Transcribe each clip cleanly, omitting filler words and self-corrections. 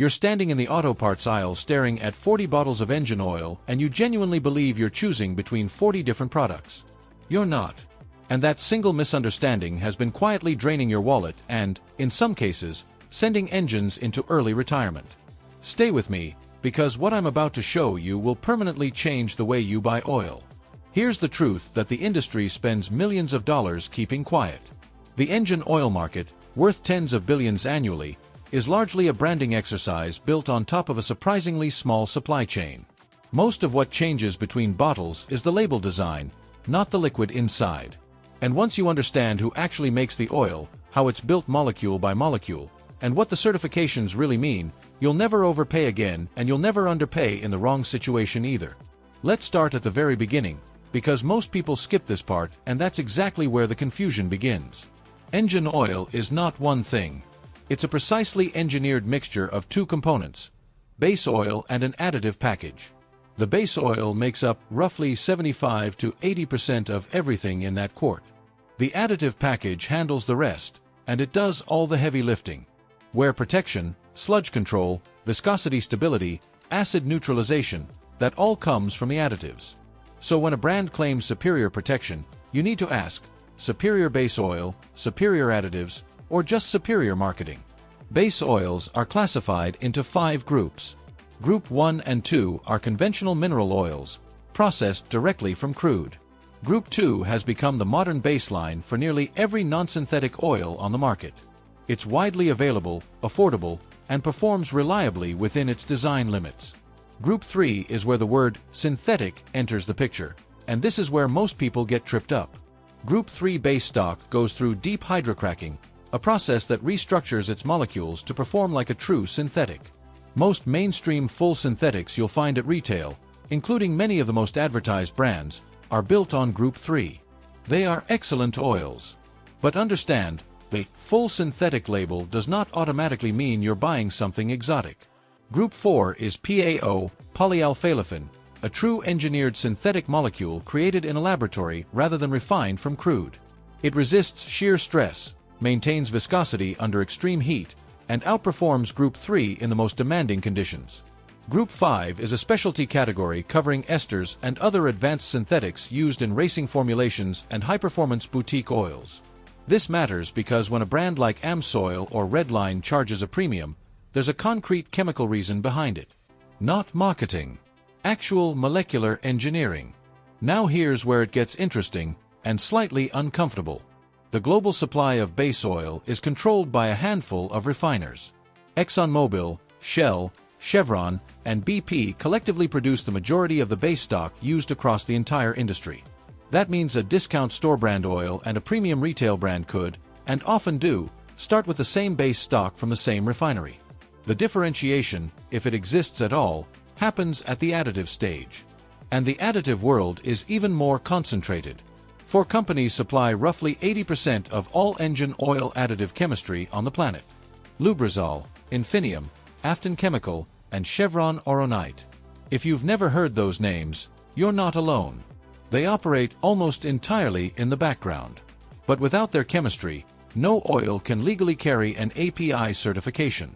You're standing in the auto parts aisle staring at 40 bottles of engine oil and you genuinely believe you're choosing between 40 different products. You're not. And that single misunderstanding has been quietly draining your wallet and, in some cases, sending engines into early retirement. Stay with me, because what I'm about to show you will permanently change the way you buy oil. Here's the truth that the industry spends millions of dollars keeping quiet. The engine oil market, worth tens of billions annually, is largely a branding exercise built on top of a surprisingly small supply chain. Most of what changes between bottles is the label design, not the liquid inside. And once you understand who actually makes the oil, how it's built molecule by molecule, and what the certifications really mean, you'll never overpay again and you'll never underpay in the wrong situation either. Let's start at the very beginning, because most people skip this part and that's exactly where the confusion begins. Engine oil is not one thing. It's a precisely engineered mixture of two components, base oil and an additive package. The base oil makes up roughly 75 to 80% of everything in that quart. The additive package handles the rest, and it does all the heavy lifting. Wear protection, sludge control, viscosity stability, acid neutralization, that all comes from the additives. So when a brand claims superior protection, you need to ask, superior base oil, superior additives, or just superior marketing? Base oils are classified into 5 groups. Group 1 and 2 are conventional mineral oils, processed directly from crude. Group 2 has become the modern baseline for nearly every non-synthetic oil on the market. It's widely available, affordable, and performs reliably within its design limits. Group 3 is where the word synthetic enters the picture, and this is where most people get tripped up. Group 3 base stock goes through deep hydrocracking, a process that restructures its molecules to perform like a true synthetic. Most mainstream full synthetics you'll find at retail, including many of the most advertised brands, are built on Group 3. They are excellent oils. But understand, the full synthetic label does not automatically mean you're buying something exotic. Group 4 is PAO, polyalphaolefin, a true engineered synthetic molecule created in a laboratory rather than refined from crude. It resists shear stress, maintains viscosity under extreme heat, and outperforms Group 3 in the most demanding conditions. Group 5 is a specialty category covering esters and other advanced synthetics used in racing formulations and high-performance boutique oils. This matters because when a brand like Amsoil or Redline charges a premium, there's a concrete chemical reason behind it. Not marketing. Actual molecular engineering. Now here's where it gets interesting and slightly uncomfortable. The global supply of base oil is controlled by a handful of refiners. ExxonMobil, Shell, Chevron, and BP collectively produce the majority of the base stock used across the entire industry. That means a discount store brand oil and a premium retail brand could, and often do, start with the same base stock from the same refinery. The differentiation, if it exists at all, happens at the additive stage. And the additive world is even more concentrated. 4 companies supply roughly 80% of all engine oil additive chemistry on the planet: Lubrizol, Infineum, Afton Chemical, and Chevron Oronite. If you've never heard those names, you're not alone. They operate almost entirely in the background. But without their chemistry, no oil can legally carry an API certification.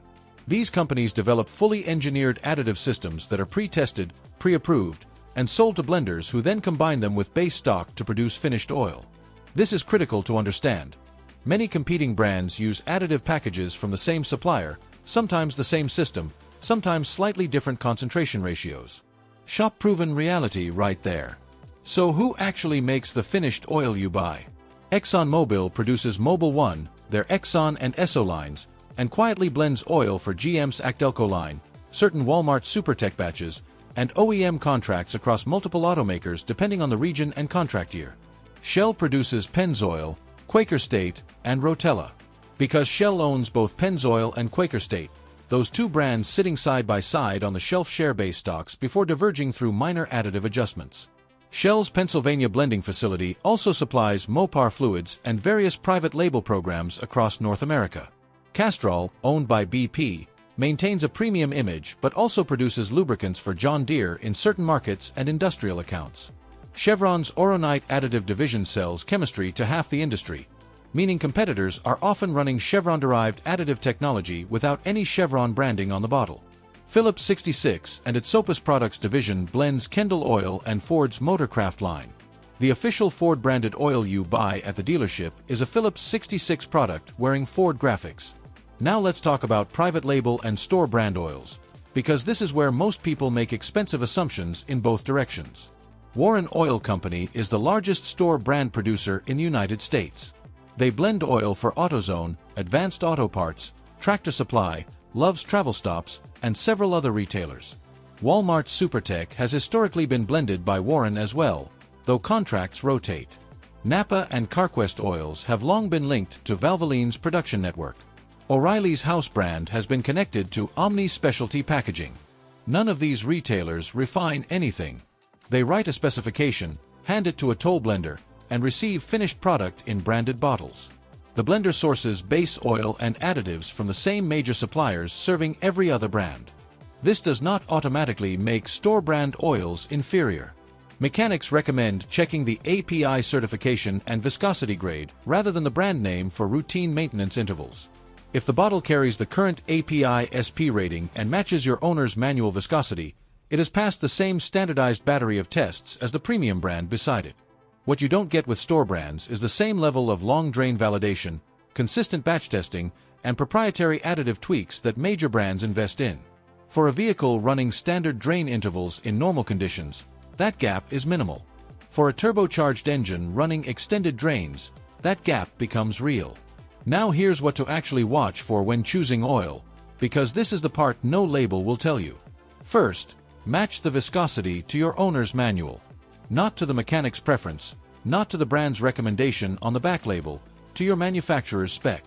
These companies develop fully engineered additive systems that are pre-tested, pre-approved, and sold to blenders who then combine them with base stock to produce finished oil. This is critical to understand. Many competing brands use additive packages from the same supplier, sometimes the same system, sometimes slightly different concentration ratios. Shop-proven reality right there. So who actually makes the finished oil you buy? ExxonMobil produces Mobil 1, their Exxon and Esso lines, and quietly blends oil for GM's Actelco line, certain Walmart SuperTech batches, and OEM contracts across multiple automakers depending on the region and contract year. Shell produces Pennzoil, Quaker State, and Rotella. Because Shell owns both Pennzoil and Quaker State, those two brands sitting side by side on the shelf share base stocks before diverging through minor additive adjustments. Shell's Pennsylvania blending facility also supplies Mopar fluids and various private label programs across North America. Castrol, owned by BP, maintains a premium image but also produces lubricants for John Deere in certain markets and industrial accounts. Chevron's Oronite additive division sells chemistry to half the industry. meaning competitors are often running Chevron-derived additive technology without any Chevron branding on the bottle. Phillips 66 and its Sopas Products division blends Kendall Oil and Ford's Motorcraft line. The official Ford-branded oil you buy at the dealership is a Phillips 66 product wearing Ford graphics. Now let's talk about private label and store brand oils, because this is where most people make expensive assumptions in both directions. Warren Oil Company is the largest store brand producer in the United States. They blend oil for AutoZone, Advanced Auto Parts, Tractor Supply, Love's Travel Stops, and several other retailers. Walmart's SuperTech has historically been blended by Warren as well, though contracts rotate. Napa and CarQuest oils have long been linked to Valvoline's production network. O'Reilly's house brand has been connected to Omni Specialty Packaging. None of these retailers refine anything. They write a specification, hand it to a toll blender, and receive finished product in branded bottles. The blender sources base oil and additives from the same major suppliers serving every other brand. This does not automatically make store brand oils inferior. Mechanics recommend checking the API certification and viscosity grade rather than the brand name for routine maintenance intervals. If the bottle carries the current API SP rating and matches your owner's manual viscosity, it has passed the same standardized battery of tests as the premium brand beside it. What you don't get with store brands is the same level of long drain validation, consistent batch testing, and proprietary additive tweaks that major brands invest in. For a vehicle running standard drain intervals in normal conditions, that gap is minimal. For a turbocharged engine running extended drains, that gap becomes real. Now here's what to actually watch for when choosing oil, because this is the part no label will tell you. First, match the viscosity to your owner's manual. Not to the mechanic's preference, not to the brand's recommendation on the back label, to your manufacturer's spec.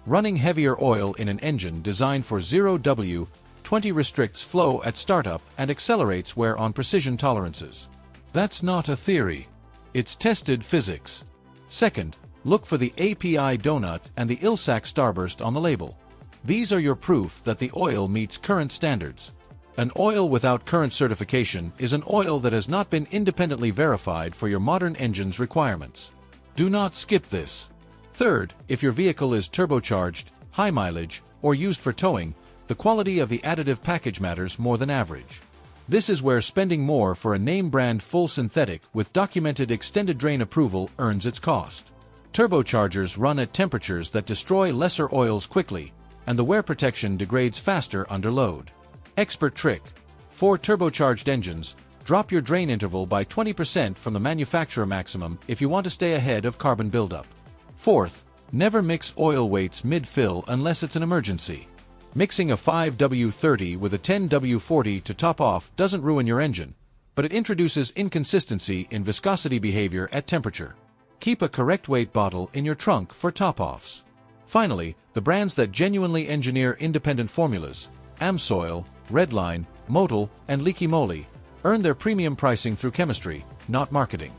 Running heavier oil in an engine designed for 0W20 restricts flow at startup and accelerates wear on precision tolerances. That's not a theory. It's tested physics. Second, look for the API donut and the ILSAC starburst on the label. These are your proof that the oil meets current standards. An oil without current certification is an oil that has not been independently verified for your modern engine's requirements. Do not skip this. Third, if your vehicle is turbocharged, high mileage, or used for towing, the quality of the additive package matters more than average. This is where spending more for a name brand full synthetic with documented extended drain approval earns its cost. Turbochargers run at temperatures that destroy lesser oils quickly, and the wear protection degrades faster under load. Expert trick. For turbocharged engines, drop your drain interval by 20% from the manufacturer maximum if you want to stay ahead of carbon buildup. Fourth, never mix oil weights mid-fill unless it's an emergency. Mixing a 5W30 with a 10W40 to top off doesn't ruin your engine, but it introduces inconsistency in viscosity behavior at temperature. Keep a correct weight bottle in your trunk for top-offs. Finally, the brands that genuinely engineer independent formulas, AmSoil, Redline, Mobil, and Leaky Moly, earn their premium pricing through chemistry, not marketing.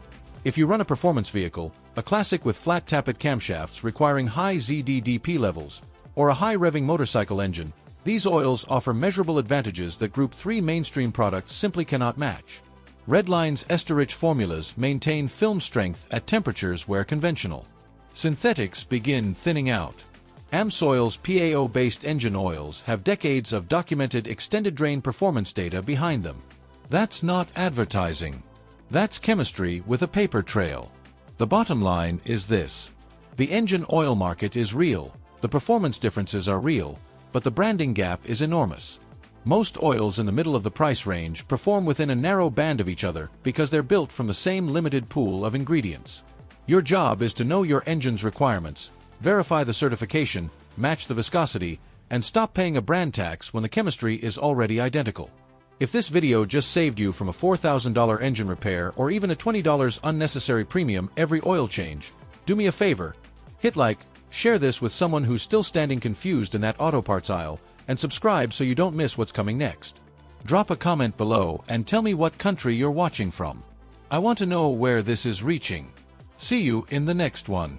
If you run a performance vehicle, a classic with flat tappet camshafts requiring high ZDDP levels, or a high-revving motorcycle engine, these oils offer measurable advantages that Group 3 mainstream products simply cannot match. Redline's ester-rich formulas maintain film strength at temperatures where conventional synthetics begin thinning out. AmSoil's PAO-based engine oils have decades of documented extended drain performance data behind them. That's not advertising. That's chemistry with a paper trail. The bottom line is this. The engine oil market is real, the performance differences are real, but the branding gap is enormous. Most oils in the middle of the price range perform within a narrow band of each other because they're built from the same limited pool of ingredients. Your job is to know your engine's requirements, verify the certification, match the viscosity, and stop paying a brand tax when the chemistry is already identical. If this video just saved you from a $4,000 engine repair or even a $20 unnecessary premium every oil change, do me a favor, hit like, share this with someone who's still standing confused in that auto parts aisle, and subscribe so you don't miss what's coming next. Drop a comment below and tell me what country you're watching from. I want to know where this is reaching. See you in the next one.